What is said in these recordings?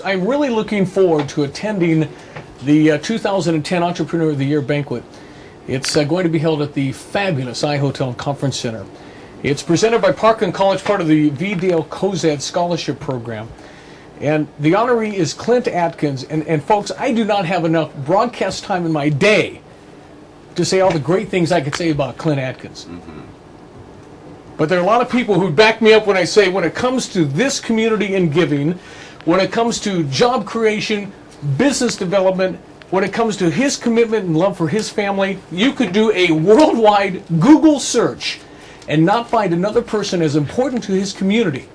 I'm really looking forward to attending the 2010 Entrepreneur of the Year banquet. It's going to be held at the fabulous iHotel and Conference Center. It's presented by Parkland College, part of the V-Dale Cozad Scholarship Program. And the honoree is Clint Atkins. And folks, I do not have enough broadcast time in my day to say all the great things I could say about Clint Atkins. But there are a lot of people who back me up when I say when it comes to this community and giving, when it comes to job creation, business development, when it comes to his commitment and love for his family, you could do a worldwide Google search and not find another person as important to his community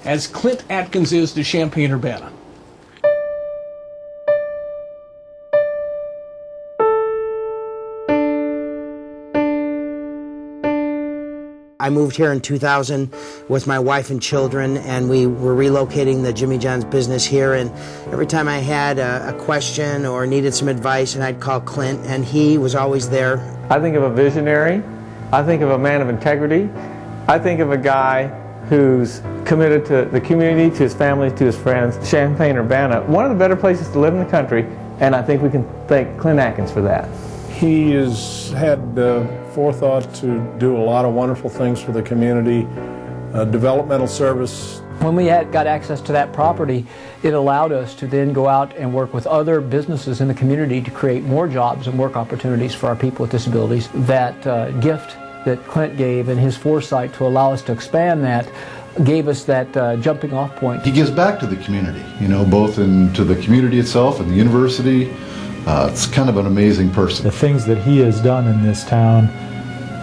as Clint Atkins is to Champaign-Urbana. I moved here in 2000 with my wife and children, and we were relocating the Jimmy John's business here, and every time I had a question or needed some advice, and I'd call Clint, and he was always there. I think of a visionary. I think of a man of integrity. I think of a guy who's committed to the community, to his family, to his friends. Champaign-Urbana, one of the better places to live in the country, and I think we can thank Clint Atkins for that. He has had forethought to do a lot of wonderful things for the community, developmental service. When we got access to that property, it allowed us to then go out and work with other businesses in the community to create more jobs and work opportunities for our people with disabilities. That gift that Clint gave and his foresight to allow us to expand that gave us that jumping off point. He gives back to the community, you know, both to the community itself and the university. It's kind of an amazing person. The things that he has done in this town,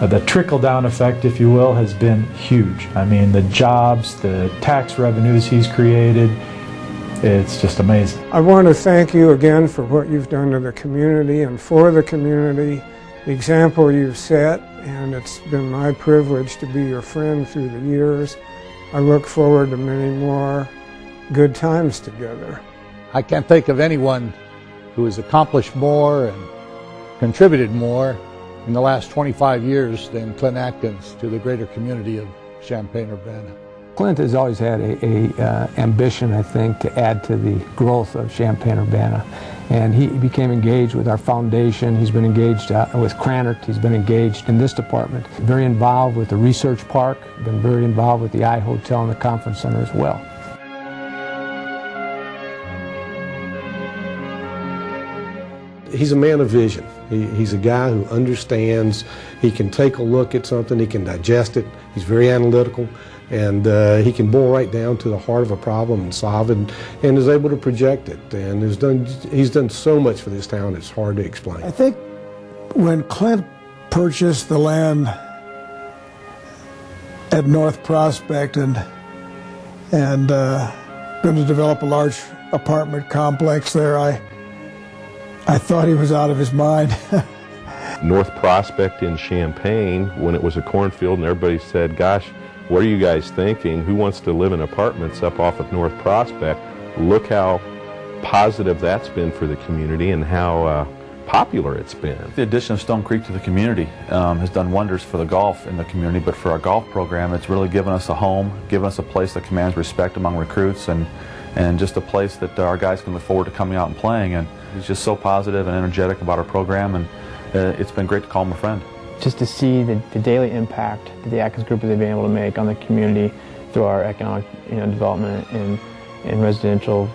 the trickle-down effect, if you will, has been huge. I mean, the jobs, the tax revenues he's created, it's just amazing. I want to thank you again for what you've done to the community and for the community, the example you've set, and it's been my privilege to be your friend through the years. I look forward to many more good times together. I can't think of anyone who has accomplished more and contributed more in the last 25 years than Clint Atkins to the greater community of Champaign-Urbana. Clint has always had a ambition, I think, to add to the growth of Champaign-Urbana. And he became engaged with our foundation. He's been engaged with Cranert. He's been engaged in this department. Very involved with the research park. Been very involved with the iHotel and the conference center as well. He's a man of vision. He's a guy who understands. He can take a look at something, he can digest it. He's very analytical, and he can boil right down to the heart of a problem and solve it, and is able to project it. And he's done so much for this town, it's hard to explain. I think when Clint purchased the land at North Prospect and going to develop a large apartment complex there, I thought he was out of his mind. North Prospect in Champaign, when it was a cornfield, and everybody said, gosh, what are you guys thinking? Who wants to live in apartments up off of North Prospect? Look how positive that's been for the community and how popular it's been. The addition of Stone Creek to the community has done wonders for the golf in the community, but for our golf program, it's really given us a home, given us a place that commands respect among recruits, and just a place that our guys can look forward to coming out and playing. And he's just so positive and energetic about our program, and it's been great to call him a friend. Just to see the daily impact that the Atkins Group has been able to make on the community through our economic development in residential,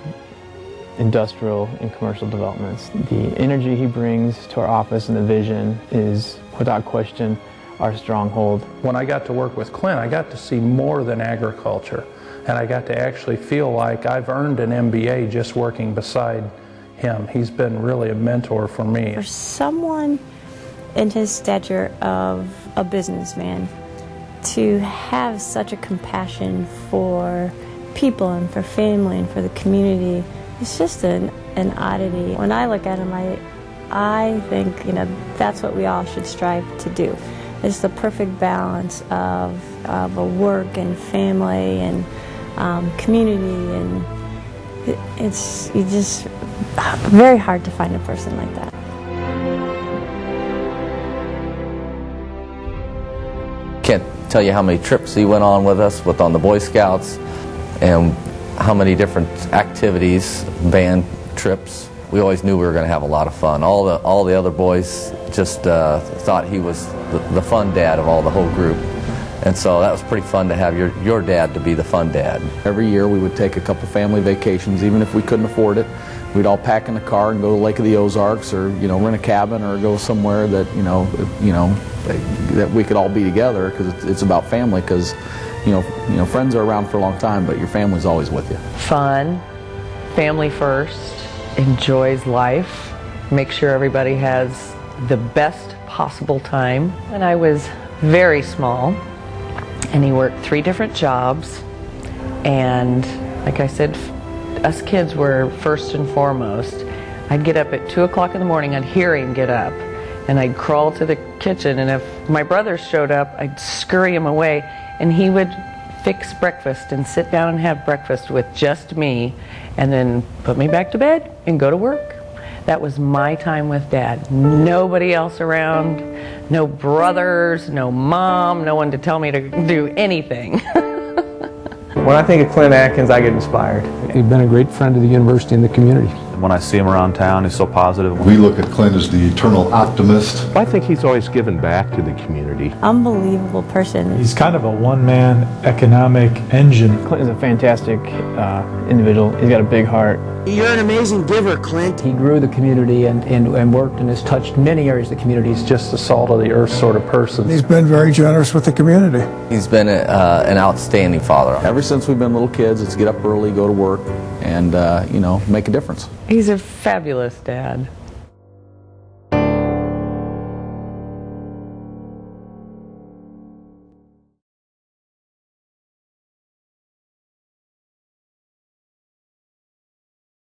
industrial, and commercial developments. The energy he brings to our office and the vision is, without question, our stronghold. When I got to work with Clint, I got to see more than agriculture, and I got to actually feel like I've earned an MBA just working beside him. He's been really a mentor for me. For someone in his stature of a businessman to have such a compassion for people and for family and for the community, it's just an oddity. When I look at him, I think that's what we all should strive to do. It's the perfect balance of a work and family and community, and it's just very hard to find a person like that. Can't tell you how many trips he went on with us on the Boy Scouts, and how many different activities, band trips. We always knew we were going to have a lot of fun. All the other boys just thought he was the fun dad of all the whole group. And so that was pretty fun to have your dad to be the fun dad. Every year we would take a couple family vacations, even if we couldn't afford it. We'd all pack in the car and go to Lake of the Ozarks, or rent a cabin, or go somewhere that that we could all be together, because it's about family. Because friends are around for a long time, but your family's always with you. Fun, family first, enjoys life, make sure everybody has the best possible time. When I was very small, and he worked 3 different jobs, and like I said, us kids were first and foremost. I'd get up at 2 o'clock in the morning, I'd hear him get up, and I'd crawl to the kitchen, and if my brothers showed up, I'd scurry him away, and he would fix breakfast and sit down and have breakfast with just me, and then put me back to bed and go to work. That was my time with Dad. Nobody else around, no brothers, no mom, no one to tell me to do anything. When I think of Clint Atkins, I get inspired. He's been a great friend to the university and the community. When I see him around town, he's so positive. We look at Clint as the eternal optimist. I think he's always given back to the community. Unbelievable person. He's kind of a one-man economic engine. Clint is a fantastic individual. He's got a big heart. You're an amazing giver, Clint. He grew the community and worked and has touched many areas of the community. He's just the salt of the earth sort of person. He's been very generous with the community. He's been an outstanding father. Ever since we've been little kids, it's get up early, go to work, and make a difference. He's a fabulous dad.